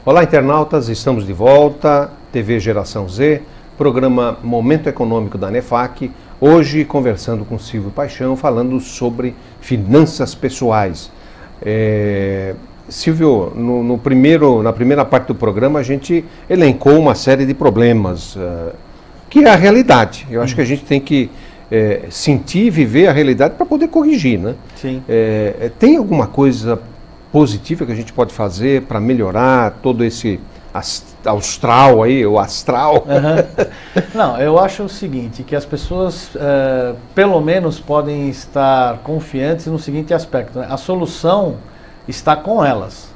Olá, internautas, estamos de volta, TV Geração Z, programa Momento Econômico da NEFAC, hoje conversando com Silvio Paixão, falando sobre finanças pessoais. Silvio, na primeira parte do programa a gente elencou uma série de problemas, que é a realidade. Eu acho que a gente tem que sentir e viver a realidade para poder corrigir, né? Sim. Tem alguma coisa positiva que a gente pode fazer para melhorar todo esse astral aí, o astral? Uhum. Não, eu acho o seguinte, que as pessoas pelo menos podem estar confiantes no seguinte aspecto, né? A solução está com elas.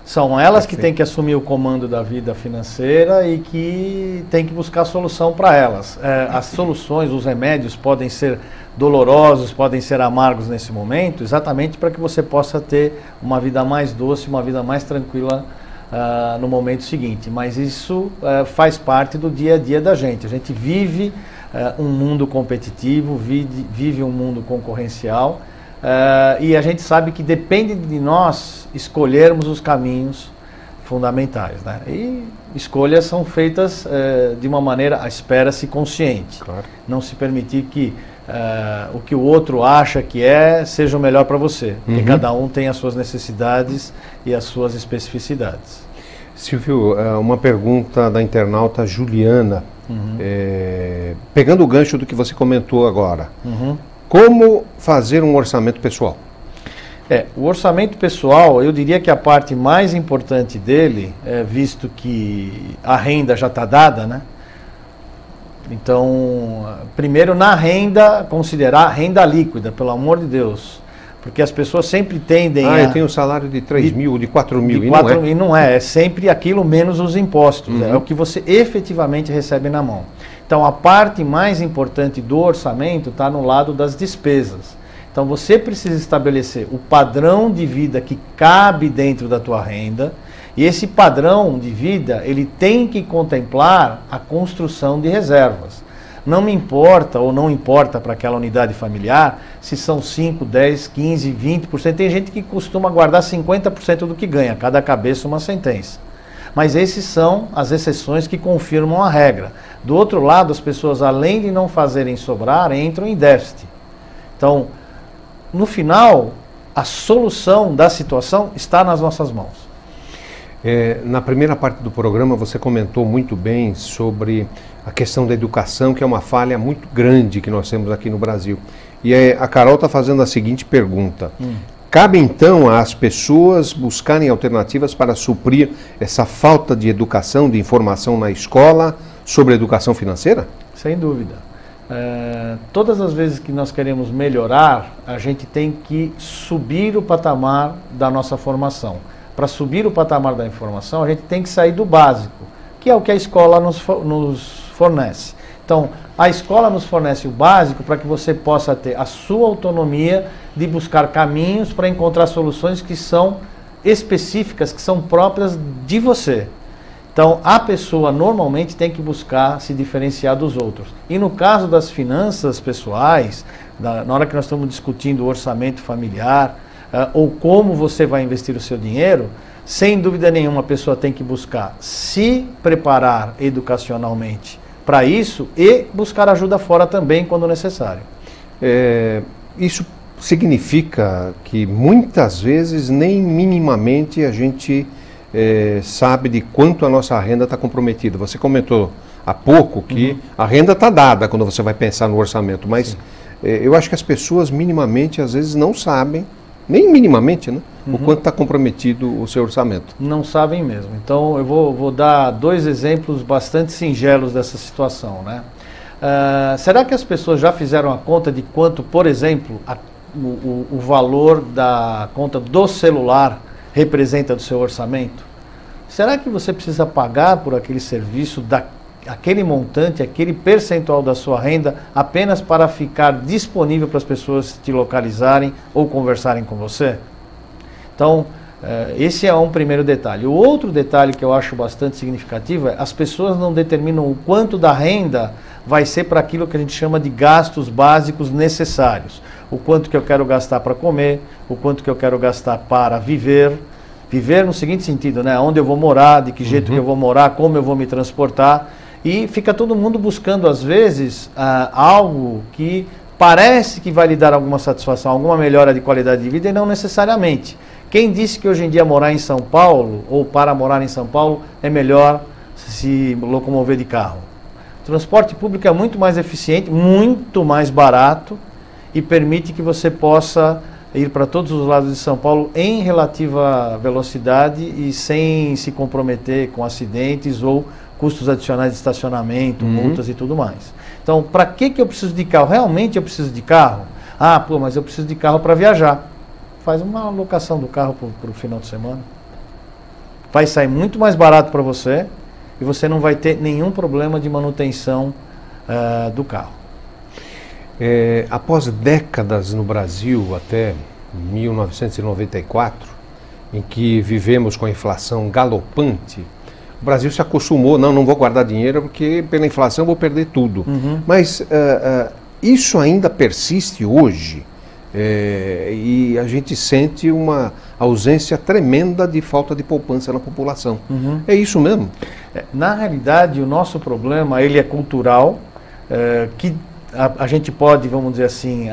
São elas que têm que assumir o comando da vida financeira e que têm que buscar solução para elas. As soluções, os remédios podem ser dolorosos, podem ser amargos nesse momento, exatamente para que você possa ter uma vida mais doce, uma vida mais tranquila no momento seguinte. Mas isso faz parte do dia a dia da gente. A gente vive um mundo competitivo, vive um mundo concorrencial, e a gente sabe que depende de nós escolhermos os caminhos fundamentais, né? E escolhas são feitas de uma maneira, espera-se, consciente. Claro. Não se permitir que o que o outro acha que seja o melhor para você, porque cada um tem as suas necessidades e as suas especificidades. Silvio, uma pergunta da internauta Juliana, pegando o gancho do que você comentou agora, como fazer um orçamento pessoal? O orçamento pessoal, eu diria que a parte mais importante dele, visto que a renda já está dada, né? Então, primeiro na renda, considerar renda líquida, pelo amor de Deus. Porque as pessoas sempre tendem eu tenho um salário de 3 mil, de 4 mil, e não é. É sempre aquilo menos os impostos. É o que você efetivamente recebe na mão. Então, a parte mais importante do orçamento está no lado das despesas. Então, você precisa estabelecer o padrão de vida que cabe dentro da tua renda. E esse padrão de vida, ele tem que contemplar a construção de reservas. Não me importa ou não importa para aquela unidade familiar se são 5, 10, 15, 20%. Tem gente que costuma guardar 50% do que ganha, cada cabeça uma sentença. Mas esses são as exceções que confirmam a regra. Do outro lado, as pessoas, além de não fazerem sobrar, entram em déficit. Então, no final, a solução da situação está nas nossas mãos. Na primeira parte do programa você comentou muito bem sobre a questão da educação, que é uma falha muito grande que nós temos aqui no Brasil. E a Carol está fazendo a seguinte pergunta. Cabe então às pessoas buscarem alternativas para suprir essa falta de educação, de informação na escola sobre educação financeira? Sem dúvida. Todas as vezes que nós queremos melhorar, a gente tem que subir o patamar da nossa formação. Para subir o patamar da informação, a gente tem que sair do básico, que é o que a escola nos fornece. Então, a escola nos fornece o básico para que você possa ter a sua autonomia de buscar caminhos para encontrar soluções que são específicas, que são próprias de você. Então, a pessoa normalmente tem que buscar se diferenciar dos outros. E no caso das finanças pessoais, na hora que nós estamos discutindo o orçamento familiar, ou como você vai investir o seu dinheiro, sem dúvida nenhuma a pessoa tem que buscar se preparar educacionalmente para isso e buscar ajuda fora também quando necessário. Isso significa que muitas vezes nem minimamente a gente sabe de quanto a nossa renda está comprometida. Você comentou há pouco que a renda está dada quando você vai pensar no orçamento, mas eu acho que as pessoas minimamente às vezes não sabem, nem minimamente, né? O quanto está comprometido o seu orçamento. Não sabem mesmo. Então eu vou dar 2 exemplos bastante singelos dessa situação, né? Será que as pessoas já fizeram a conta de quanto, por exemplo, o valor da conta do celular representa do seu orçamento? Será que você precisa pagar por aquele serviço, aquele montante, aquele percentual da sua renda apenas para ficar disponível para as pessoas te localizarem ou conversarem com você? Então, esse é um primeiro detalhe. O outro detalhe que eu acho bastante significativo é as pessoas não determinam o quanto da renda vai ser para aquilo que a gente chama de gastos básicos necessários. O quanto que eu quero gastar para comer, o quanto que eu quero gastar para viver, Viver no seguinte sentido, né? Onde eu vou morar, de que jeito que eu vou morar, como eu vou me transportar. E fica todo mundo buscando, às vezes, algo que parece que vai lhe dar alguma satisfação, alguma melhora de qualidade de vida, e não necessariamente. Quem disse que hoje em dia morar em São Paulo, ou para morar em São Paulo, é melhor se locomover de carro? O transporte público é muito mais eficiente, muito mais barato, e permite que você possa ir para todos os lados de São Paulo em relativa velocidade e sem se comprometer com acidentes ou custos adicionais de estacionamento, multas e tudo mais. Então, para que eu preciso de carro? Realmente eu preciso de carro? Ah, pô, mas eu preciso de carro para viajar. Faz uma locação do carro para o final de semana. Vai sair muito mais barato para você e você não vai ter nenhum problema de manutenção do carro. Após décadas no Brasil, até 1994, em que vivemos com a inflação galopante, o Brasil se acostumou, não vou guardar dinheiro porque pela inflação eu vou perder tudo. Mas isso ainda persiste hoje e a gente sente uma ausência tremenda de falta de poupança na população. É isso mesmo? Na realidade, o nosso problema ele é cultural, que a gente pode, vamos dizer assim,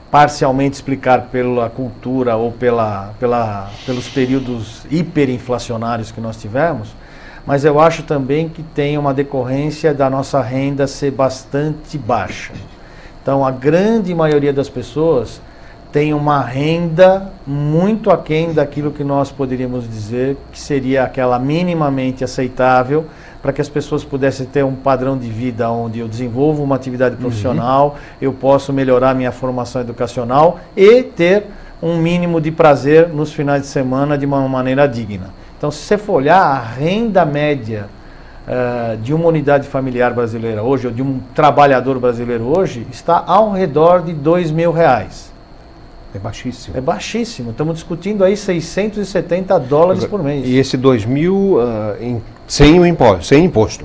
parcialmente explicar pela cultura ou pelos períodos hiperinflacionários que nós tivemos, mas eu acho também que tem uma decorrência da nossa renda ser bastante baixa. Então, a grande maioria das pessoas tem uma renda muito aquém daquilo que nós poderíamos dizer que seria aquela minimamente aceitável para que as pessoas pudessem ter um padrão de vida onde eu desenvolvo uma atividade profissional, eu posso melhorar minha formação educacional e ter um mínimo de prazer nos finais de semana de uma maneira digna. Então, se você for olhar a renda média de uma unidade familiar brasileira hoje, ou de um trabalhador brasileiro hoje, está ao redor de R$2.000. É baixíssimo. É baixíssimo. Estamos discutindo aí $670 por mês. E esse 2.000 sem imposto.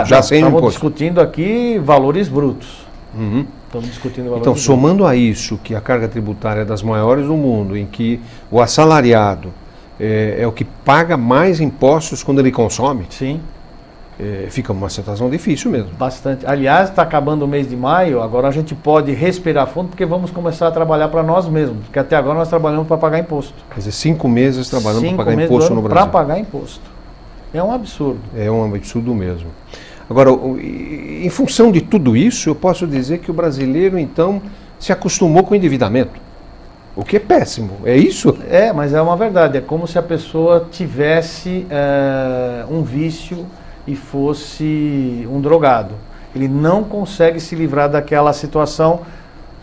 Já sem estamos imposto. Discutindo aqui valores brutos. Estamos discutindo valores então, brutos. Somando a isso, que a carga tributária é das maiores do mundo, em que o assalariado é o que paga mais impostos quando ele consome. Sim. Fica uma situação difícil mesmo. Bastante. Aliás, está acabando o mês de maio, agora a gente pode respirar fundo porque vamos começar a trabalhar para nós mesmos, porque até agora nós trabalhamos para pagar imposto. Quer dizer, 5 meses trabalhando para pagar imposto no Brasil. Para pagar imposto. É um absurdo. É um absurdo mesmo. Agora, em função de tudo isso, eu posso dizer que o brasileiro, então, se acostumou com o endividamento. O que é péssimo, é isso? Mas é uma verdade. É como se a pessoa tivesse um vício e fosse um drogado. Ele não consegue se livrar daquela situação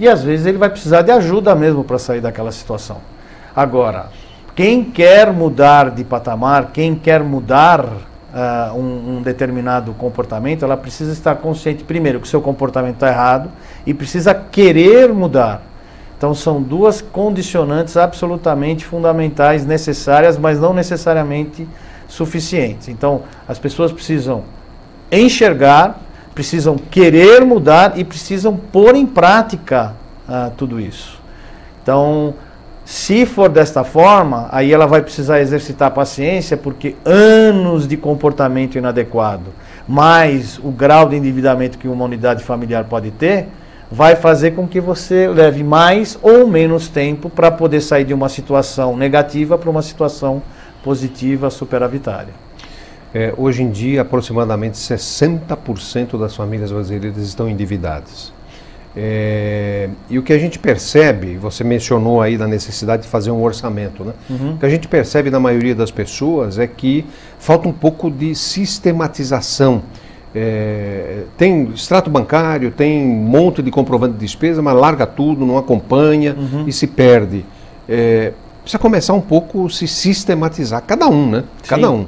e às vezes ele vai precisar de ajuda mesmo para sair daquela situação. Agora, quem quer mudar de patamar, quem quer mudar um determinado comportamento, ela precisa estar consciente, primeiro, que o seu comportamento está errado e precisa querer mudar. Então são duas condicionantes absolutamente fundamentais, necessárias, mas não necessariamente suficientes. Então, as pessoas precisam enxergar, precisam querer mudar e precisam pôr em prática tudo isso. Então, se for desta forma, aí ela vai precisar exercitar a paciência, porque anos de comportamento inadequado, mais o grau de endividamento que uma unidade familiar pode ter, vai fazer com que você leve mais ou menos tempo para poder sair de uma situação negativa para uma situação positiva, superavitária. Hoje em dia, aproximadamente 60% das famílias brasileiras estão endividadas. E o que a gente percebe, você mencionou aí da necessidade de fazer um orçamento, né? O que a gente percebe na maioria das pessoas é que falta um pouco de sistematização. Tem extrato bancário, tem um monte de comprovante de despesa, mas larga tudo, não acompanha e se perde. Precisa começar um pouco a se sistematizar, cada um, né? Cada um.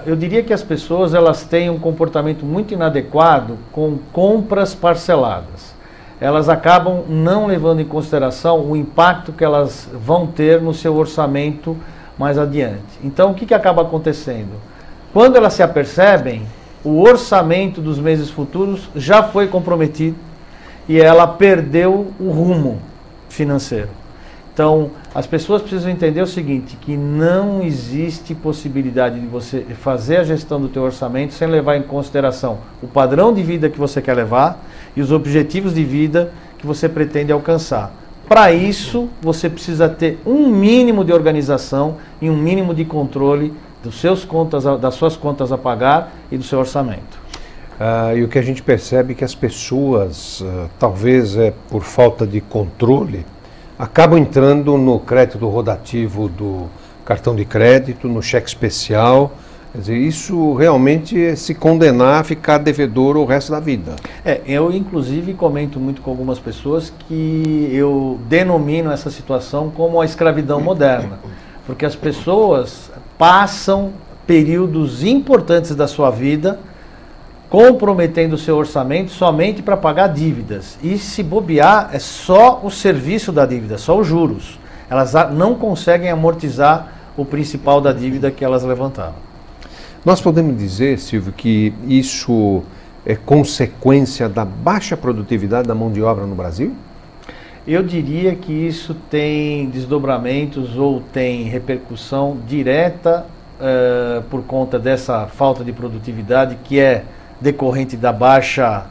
Eu diria que as pessoas elas têm um comportamento muito inadequado com compras parceladas. Elas acabam não levando em consideração o impacto que elas vão ter no seu orçamento mais adiante. Então, o que acaba acontecendo? Quando elas se apercebem, o orçamento dos meses futuros já foi comprometido e ela perdeu o rumo financeiro. Então, as pessoas precisam entender o seguinte, que não existe possibilidade de você fazer a gestão do teu orçamento sem levar em consideração o padrão de vida que você quer levar e os objetivos de vida que você pretende alcançar. Para isso, você precisa ter um mínimo de organização e um mínimo de controle das suas contas a pagar e do seu orçamento. E o que a gente percebe é que as pessoas, talvez por falta de controle, acabam entrando no crédito rotativo do cartão de crédito, no cheque especial. Quer dizer, isso realmente é se condenar a ficar devedor o resto da vida. Eu inclusive comento muito com algumas pessoas que eu denomino essa situação como a escravidão moderna. Porque as pessoas passam períodos importantes da sua vida comprometendo o seu orçamento somente para pagar dívidas. E se bobear, é só o serviço da dívida, só os juros. Elas não conseguem amortizar o principal da dívida que elas levantaram. Nós podemos dizer, Silvio, que isso é consequência da baixa produtividade da mão de obra no Brasil? Eu diria que isso tem desdobramentos ou tem repercussão direta por conta dessa falta de produtividade que é decorrente da baixa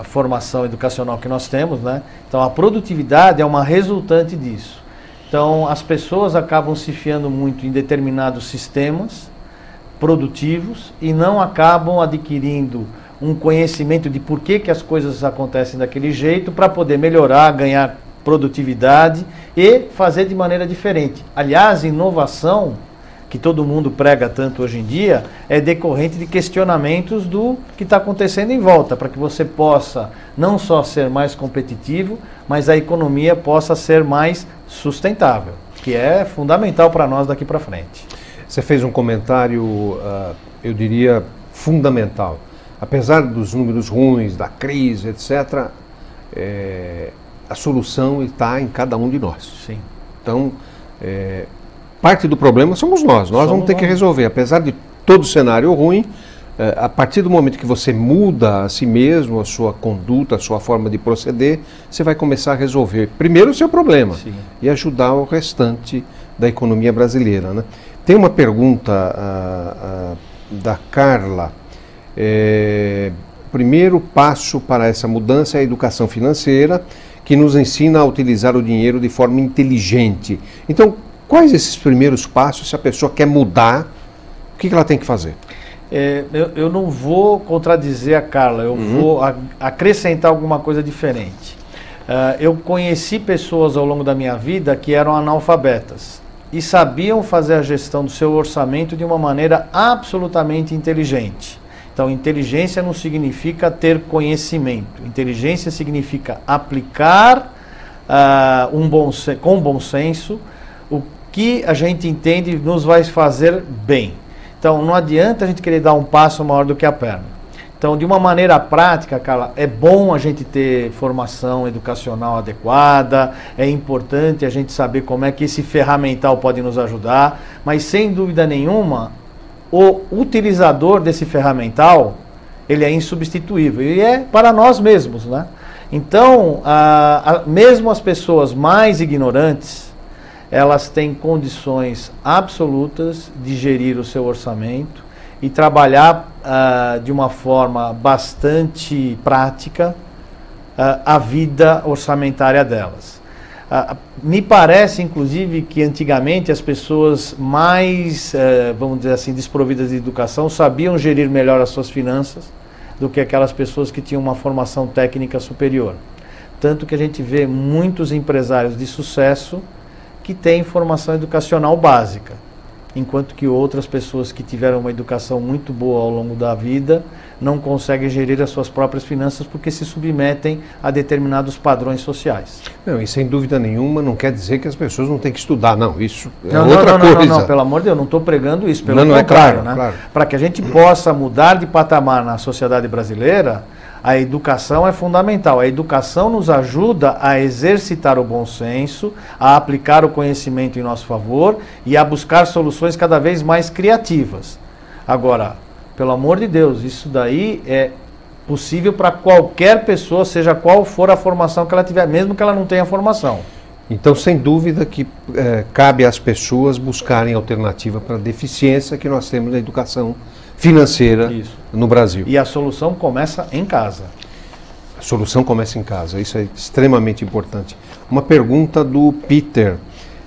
formação educacional que nós temos, né? Então a produtividade é uma resultante disso. Então as pessoas acabam se fiando muito em determinados sistemas produtivos e não acabam adquirindo um conhecimento de por que as coisas acontecem daquele jeito para poder melhorar, ganhar produtividade e fazer de maneira diferente. Aliás, inovação, que todo mundo prega tanto hoje em dia, é decorrente de questionamentos do que está acontecendo em volta, para que você possa não só ser mais competitivo, mas a economia possa ser mais sustentável, que é fundamental para nós daqui para frente. Você fez um comentário, eu diria, fundamental. Apesar dos números ruins, da crise, etc., a solução está em cada um de nós. Sim. Então, parte do problema somos nós vamos ter que resolver. Apesar de todo o cenário ruim, a partir do momento que você muda a si mesmo, a sua conduta, a sua forma de proceder, você vai começar a resolver primeiro o seu problema. Sim. E ajudar o restante da economia brasileira, né? Tem uma pergunta da Carla. O primeiro passo para essa mudança é a educação financeira, que nos ensina a utilizar o dinheiro de forma inteligente. Então, quais esses primeiros passos, se a pessoa quer mudar, o que ela tem que fazer? Eu não vou contradizer a Carla, eu vou acrescentar alguma coisa diferente. Eu conheci pessoas ao longo da minha vida que eram analfabetas e sabiam fazer a gestão do seu orçamento de uma maneira absolutamente inteligente. Então, inteligência não significa ter conhecimento. Inteligência significa aplicar com bom senso o que a gente entende nos vai fazer bem. Então, não adianta a gente querer dar um passo maior do que a perna. Então, de uma maneira prática, Carla, é bom a gente ter formação educacional adequada, é importante a gente saber como é que esse ferramental pode nos ajudar, mas sem dúvida nenhuma, o utilizador desse ferramental, ele é insubstituível e é para nós mesmos, né? Então, mesmo as pessoas mais ignorantes, elas têm condições absolutas de gerir o seu orçamento e trabalhar de uma forma bastante prática a vida orçamentária delas. Me parece, inclusive, que antigamente as pessoas mais, vamos dizer assim, desprovidas de educação sabiam gerir melhor as suas finanças do que aquelas pessoas que tinham uma formação técnica superior. Tanto que a gente vê muitos empresários de sucesso que têm formação educacional básica, enquanto que outras pessoas que tiveram uma educação muito boa ao longo da vida não conseguem gerir as suas próprias finanças porque se submetem a determinados padrões sociais. Não, e sem dúvida nenhuma não quer dizer que as pessoas não têm que estudar, não, isso é outra coisa. Não, pelo amor de Deus, não estou pregando isso, pelo contrário, né? Claro. Para que a gente possa mudar de patamar na sociedade brasileira, a educação é fundamental. A educação nos ajuda a exercitar o bom senso, a aplicar o conhecimento em nosso favor e a buscar soluções cada vez mais criativas. Agora, pelo amor de Deus, isso daí é possível para qualquer pessoa, seja qual for a formação que ela tiver, mesmo que ela não tenha formação. Então, sem dúvida que cabe às pessoas buscarem alternativa para a deficiência que nós temos na educação financeira no Brasil. E a solução começa em casa. A solução começa em casa, isso é extremamente importante. Uma pergunta do Peter.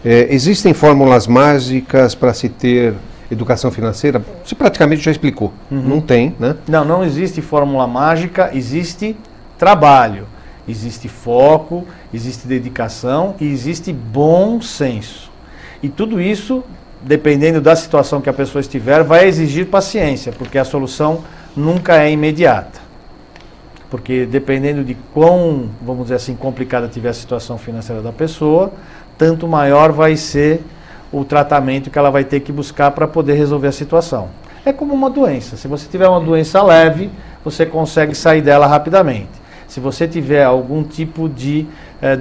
Existem fórmulas mágicas para se ter educação financeira? Você praticamente já explicou. Não tem, né? Não existe fórmula mágica, existe trabalho, existe foco, existe dedicação e existe bom senso. E tudo isso, dependendo da situação que a pessoa estiver, vai exigir paciência, porque a solução nunca é imediata. Porque dependendo de quão, vamos dizer assim, complicada tiver a situação financeira da pessoa, tanto maior vai ser o tratamento que ela vai ter que buscar para poder resolver a situação. É como uma doença. Se você tiver uma doença leve, você consegue sair dela rapidamente. Se você tiver algum tipo de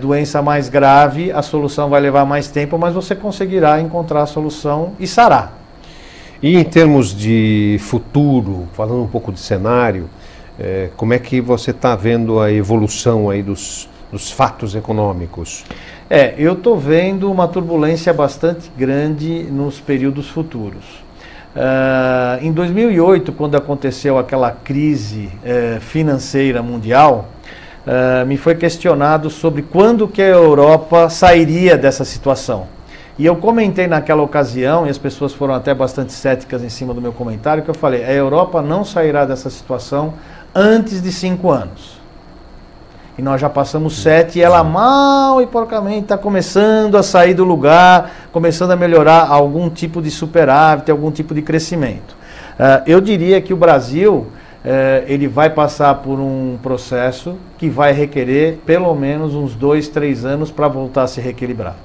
doença mais grave, a solução vai levar mais tempo, mas você conseguirá encontrar a solução e sarar. E em termos de futuro, falando um pouco de cenário, como é que você está vendo a evolução aí dos fatos econômicos? Eu estou vendo uma turbulência bastante grande nos períodos futuros. Em 2008, quando aconteceu aquela crise financeira mundial, me foi questionado sobre quando que a Europa sairia dessa situação. E eu comentei naquela ocasião, e as pessoas foram até bastante céticas em cima do meu comentário, que eu falei, a Europa não sairá dessa situação antes de 5 anos. E nós já passamos 7 e ela mal e porcamente está começando a sair do lugar, começando a melhorar algum tipo de superávit, algum tipo de crescimento. Eu diria que o Brasil ele vai passar por um processo que vai requerer pelo menos uns 2, 3 anos para voltar a se reequilibrar.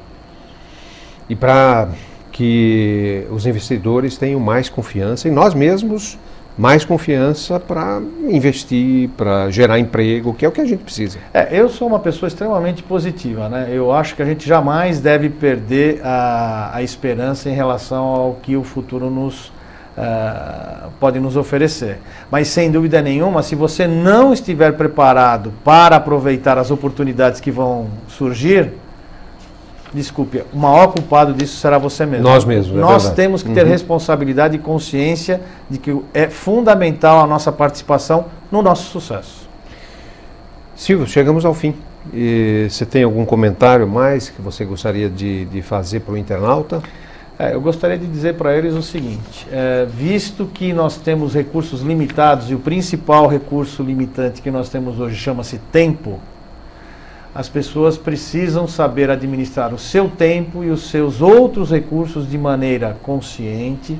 E para que os investidores tenham mais confiança, e nós mesmos mais confiança para investir, para gerar emprego, que é o que a gente precisa. Eu sou uma pessoa extremamente positiva, né? Eu acho que a gente jamais deve perder a esperança em relação ao que o futuro pode nos oferecer. Mas sem dúvida nenhuma, se você não estiver preparado para aproveitar as oportunidades que vão surgir, desculpe, o maior culpado disso será você mesmo. Nós mesmos, Nós temos que ter responsabilidade e consciência de que é fundamental a nossa participação no nosso sucesso. Silvio, chegamos ao fim. E você tem algum comentário mais que você gostaria de fazer para o internauta? Eu gostaria de dizer para eles o seguinte, visto que nós temos recursos limitados e o principal recurso limitante que nós temos hoje chama-se tempo, as pessoas precisam saber administrar o seu tempo e os seus outros recursos de maneira consciente,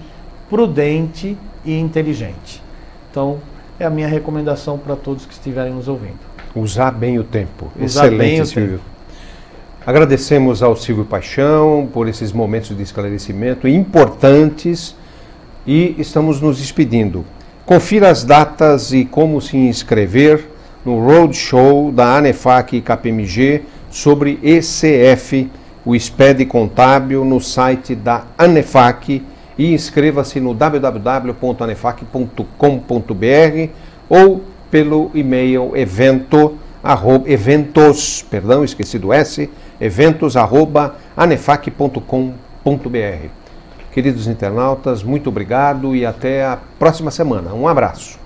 prudente e inteligente. Então, é a minha recomendação para todos que estiverem nos ouvindo. Usar bem o tempo. Usar Excelente, bem o Silvio. tempo. Agradecemos ao Silvio Paixão por esses momentos de esclarecimento importantes e estamos nos despedindo. Confira as datas e como se inscrever no Roadshow da ANEFAC e KPMG sobre ECF, o SPED contábil, no site da ANEFAC, e inscreva-se no www.anefac.com.br ou pelo e-mail eventos@anefac.com.br. Queridos internautas, muito obrigado e até a próxima semana. Um abraço.